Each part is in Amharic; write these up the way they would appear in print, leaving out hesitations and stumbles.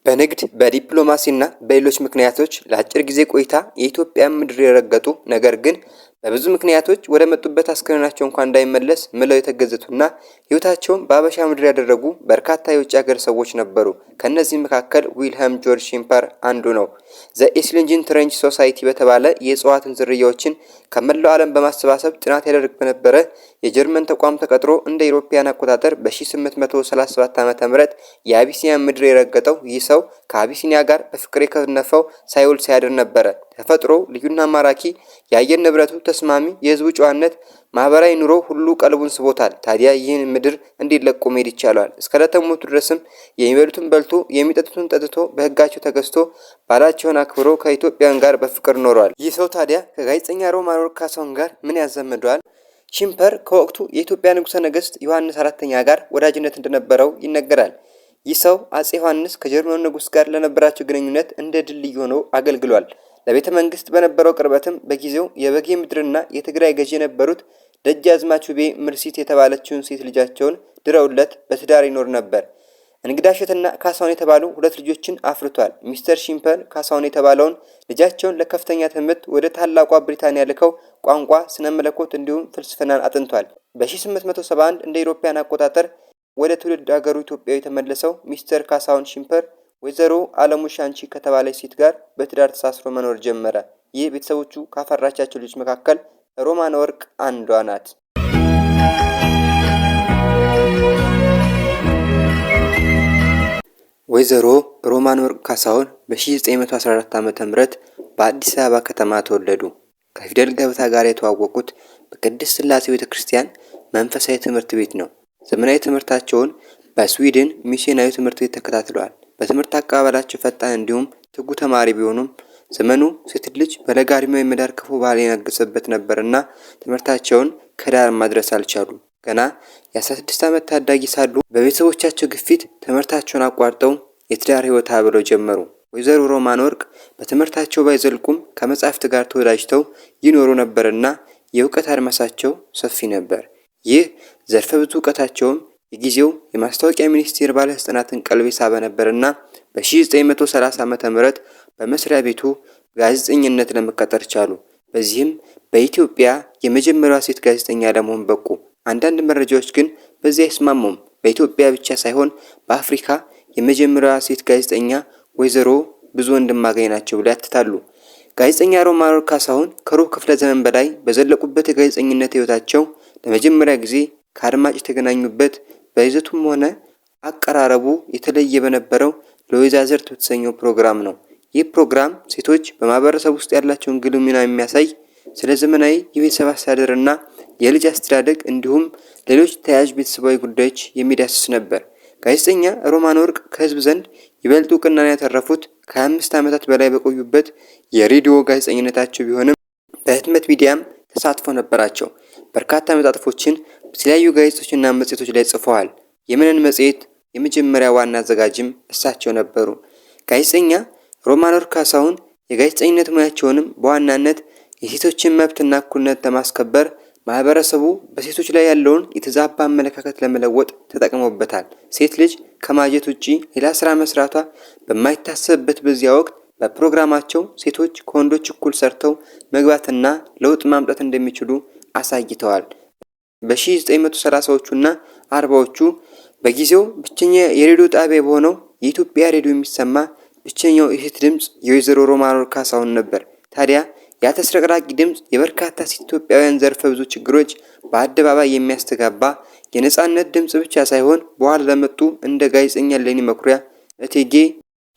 በንግድ በዲፕሎማሲና በሌሎች ምክንያቶች ለአጭር ጊዜ ቆይታ የኢትዮጵያን ምድር የረገጡ ነገር ግን በብዙ ምክንያቶች ወደ መጡበት አስከሬናቸው እንኳን እንዳይመለስ ምለው የተገዘቱና ህይወታቸውን በአበሻ ምድር ያደረጉ በርካታ የውጭ ሀገር ሰዎች ነበሩ። ከነዚህ መካከል ዊልሄም ጆርጅ ሺምፐር አንዱ ነው። ዘ ኢስሊንጅን ትሬንች ሶሳይቲ በተባለ የእጽዋትን ዝርያዎችን ከመላው ዓለም በማሰባሰብ ጥናት ያደርግ በነበረ የጀርመን ተቋም ተቀጥሮ እንደ ኢሮፓያን አቆጣጠር በ1837 ዓ.ም የአቢሲኒያ ምድር የረገጠው ይህ ሰው ከአቢሲኒያ ጋር በፍቅር የከነፈው ሳይውል ሳያድር ነበረ። ተፈጥሮ ልዩና ማራኪ፣ የአየር ንብረቱ ተስማሚ፣ የህዝቡ ጨዋነት፣ ማህበራዊ ኑሮ ሁሉ ቀልቡን ስቦታል። ታዲያ ይህን ምድር እንዲለቁ መሄድ ይቻላል። እስከ ለተሞቱ ድረስም የሚበሉትን በልቶ የሚጠጡትን ጠጥቶ በህጋቸው ተገዝቶ ባላቸውን አክብሮ ከኢትዮጵያን ጋር በፍቅር ኖረዋል። ይህ ሰው ታዲያ ከጋዜጠኛ ሮማን ወርቅ ካሳሁን ጋር ምን ያዘምደዋል? ሺምፐር ከወቅቱ የኢትዮጵያ ንጉሠ ነገሥት ዮሐንስ አራተኛ ጋር ወዳጅነት እንደነበረው ይነገራል። ይህ ሰው አጼ ዮሐንስ ከጀርመኑ ንጉሥ ጋር ለነበራቸው ግንኙነት እንደ ድልድይ ሆኖ አገልግሏል። ለቤተ መንግስት በነበረው ቅርበትም በጊዜው የበጌ ምድርና የትግራይ ገዢ የነበሩት ደጃዝማች ውቤ ምርሲት የተባለችውን ሴት ልጃቸውን ድረውለት በትዳር ይኖር ነበር። እንግዳሸትና ካሳሁን የተባሉ ሁለት ልጆችን አፍርቷል። ሚስተር ሺምፐር ካሳሁን የተባለውን ልጃቸውን ለከፍተኛ ትምህርት ወደ ታላቋ ብሪታንያ ልከው ቋንቋ፣ ስነ መለኮት እንዲሁም ፍልስፍናን አጥንቷል። በ1871 እንደ ኢሮፓያን አቆጣጠር ወደ ትውልድ ሀገሩ ኢትዮጵያ የተመለሰው ሚስተር ካሳሁን ሺምፐር ወይዘሮ አለሙ ሻንቺ ከተባለች ሴት ጋር በትዳር ተሳስሮ መኖር ጀመረ። ይህ ቤተሰቦቹ ካፈራቻቸው ልጆች መካከል ሮማን ወርቅ አንዷ ናት። ወይዘሮ ሮማን ወርቅ ካሳሁን በ1914 ዓ.ም በአዲስ አበባ ከተማ ተወለዱ። ከፊደል ገበታ ጋር የተዋወቁት በቅድስት ሥላሴ ቤተክርስቲያን መንፈሳዊ ትምህርት ቤት ነው። ዘመናዊ ትምህርታቸውን በስዊድን ሚስዮናዊ ትምህርት ቤት ተከታትለዋል። በትምህርት አቀባበላቸው ፈጣን እንዲሁም ትጉ ተማሪ ቢሆኑም ዘመኑ ሴት ልጅ በለጋ ዕድሜዋ የመዳር ክፉ ባህል የነገሰበት ነበርና ትምህርታቸውን ከዳር ማድረስ አልቻሉም። ገና የ16 ዓመት ታዳጊ ሳሉ በቤተሰቦቻቸው ግፊት ትምህርታቸውን አቋርጠው የትዳር ህይወት አብረው ጀመሩ። ወይዘሮ ሮማን ወርቅ በትምህርታቸው ባይዘልቁም ከመጻሕፍት ጋር ተወዳጅተው ይኖሩ ነበርና የእውቀት አድማሳቸው ሰፊ ነበር። ይህ ዘርፈ ብዙ እውቀታቸውም የጊዜው የማስታወቂያ ሚኒስቴር ባለስልጣናትን ቀልብ ሳበ ነበርና በ1930 ዓ.ም በመስሪያ ቤቱ ጋዜጠኝነት ለመቀጠር ቻሉ። በዚህም በኢትዮጵያ የመጀመሪያዋ ሴት ጋዜጠኛ ለመሆን በቁ። አንዳንድ መረጃዎች ግን በዚህ አይስማሙም። በኢትዮጵያ ብቻ ሳይሆን በአፍሪካ የመጀመሪያዋ ሴት ጋዜጠኛ ወይዘሮ ብዙ ወንድማገኝ ናቸው ብለው ያትታሉ። ጋዜጠኛ ሮማን ወርቅ ካሳሁን ከሩብ ክፍለ ዘመን በላይ በዘለቁበት የጋዜጠኝነት ህይወታቸው ለመጀመሪያ ጊዜ ከአድማጭ የተገናኙበት በይዘቱም ሆነ አቀራረቡ የተለየ በነበረው ለወይዛዝርት በተሰኘው ፕሮግራም ነው። ይህ ፕሮግራም ሴቶች በማህበረሰብ ውስጥ ያላቸውን ጉልህ ሚና የሚያሳይ፣ ስለ ዘመናዊ የቤተሰብ አስተዳደርና የልጅ አስተዳደግ እንዲሁም ሌሎች ተያያዥ ቤተሰባዊ ጉዳዮች የሚዳስስ ነበር። ጋዜጠኛ ሮማን ወርቅ ከህዝብ ዘንድ ይበልጥ እውቅናን ያተረፉት ከ25 ዓመታት በላይ በቆዩበት የሬዲዮ ጋዜጠኝነታቸው ቢሆንም በህትመት ሚዲያም ተሳትፎ ነበራቸው። በርካታ መጣጥፎችን በተለያዩ ጋዜጦችና መጽሔቶች ላይ ጽፈዋል። የመነን መጽሔት የመጀመሪያ ዋና አዘጋጅም እሳቸው ነበሩ። ጋዜጠኛ ሮማን ወርቅ ካሳሁን የጋዜጠኝነት ሙያቸውንም በዋናነት የሴቶችን መብትና እኩልነት ለማስከበር ማህበረሰቡ በሴቶች ላይ ያለውን የተዛባ አመለካከት ለመለወጥ ተጠቅሞበታል። ሴት ልጅ ከማጀት ውጪ ሌላ ስራ መስራቷ በማይታሰብበት በዚያ ወቅት በፕሮግራማቸው ሴቶች ከወንዶች እኩል ሰርተው መግባትና ለውጥ ማምጣት እንደሚችሉ አሳይተዋል። በ1930ዎቹና 40ዎቹ በጊዜው ብቸኛ የሬዲዮ ጣቢያ በሆነው የኢትዮጵያ ሬዲዮ የሚሰማ ብቸኛው የሴት ድምጽ የወይዘሮ ሮማን ወርቅ ካሳሁን ነበር። ታዲያ ያ ተስረቅራቂ ድምጽ የበርካታ ሴት ኢትዮጵያውያን ዘርፈ ብዙ ችግሮች በአደባባይ የሚያስተጋባ የነጻነት ድምጽ ብቻ ሳይሆን በኋላ ለመጡ እንደ ጋዜጠኛ ለኔ መኩሪያ፣ እቴጌ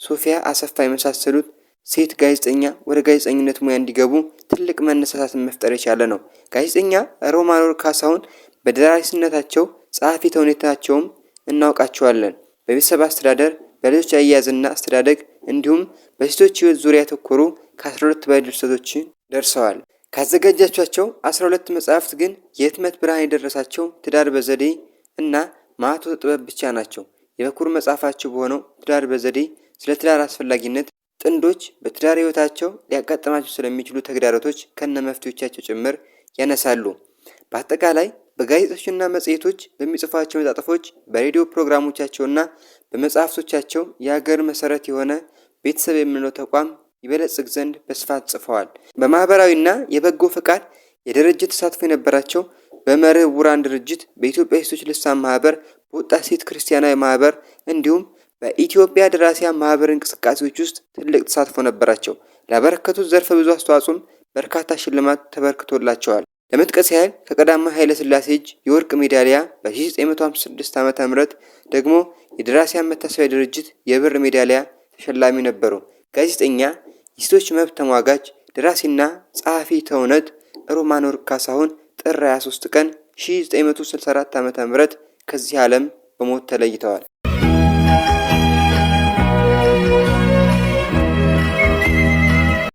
ሶፊያ አሰፋ የመሳሰሉት ሴት ጋዜጠኛ ወደ ጋዜጠኝነት ሙያ እንዲገቡ ትልቅ መነሳሳትን መፍጠር የቻለ ነው። ጋዜጠኛ ሮማን ወርቅ ካሳሁን በደራሲነታቸው ጸሐፊ ተውኔታቸውም እናውቃቸዋለን። በቤተሰብ አስተዳደር፣ በልጆች አያያዝና አስተዳደግ እንዲሁም በሴቶች ህይወት ዙሪያ ያተኮሩ ከ12 በላይ ድርሰቶችን ደርሰዋል። ካዘጋጃቸው 12 መጽሐፍት ግን የህትመት ብርሃን የደረሳቸው ትዳር በዘዴ እና ማኅቶተ ጥበብ ብቻ ናቸው። የበኩር መጽሐፋቸው በሆነው ትዳር በዘዴ ስለ ትዳር አስፈላጊነት፣ ጥንዶች በትዳር ህይወታቸው ሊያጋጥማቸው ስለሚችሉ ተግዳሮቶች ከነ መፍትሄዎቻቸው ጭምር ያነሳሉ። በአጠቃላይ በጋዜጦችና መጽሔቶች በሚጽፏቸው መጣጥፎች፣ በሬዲዮ ፕሮግራሞቻቸውና በመጽሐፍቶቻቸው የሀገር መሰረት የሆነ ቤተሰብ የምንለው ተቋም ይበለጽግ ዘንድ በስፋት ጽፈዋል። በማህበራዊና የበጎ ፈቃድ የድርጅት ተሳትፎ የነበራቸው በመርህ ዕውራን ድርጅት፣ በኢትዮጵያ ሴቶች ልሳን ማህበር፣ በወጣት ሴት ክርስቲያናዊ ማህበር እንዲሁም በኢትዮጵያ ደራሲያን ማህበር እንቅስቃሴዎች ውስጥ ትልቅ ተሳትፎ ነበራቸው። ላበረከቱት ዘርፈ ብዙ አስተዋጽኦም በርካታ ሽልማት ተበርክቶላቸዋል። ለመጥቀስ ያህል ከቀዳማዊ ኃይለ ሥላሴ እጅ የወርቅ ሜዳሊያ፣ በ1956 ዓ.ም ደግሞ የደራሲያን መታሰቢያ ድርጅት የብር ሜዳሊያ ተሸላሚ ነበሩ። ጋዜጠኛ፣ የሴቶች መብት ተሟጋች፣ ደራሲና ጸሐፊ ተውኔት ሮማን ወርቅ ካሳሁን ጥር 23 ቀን 1964 ዓ.ም ከዚህ ዓለም በሞት ተለይተዋል።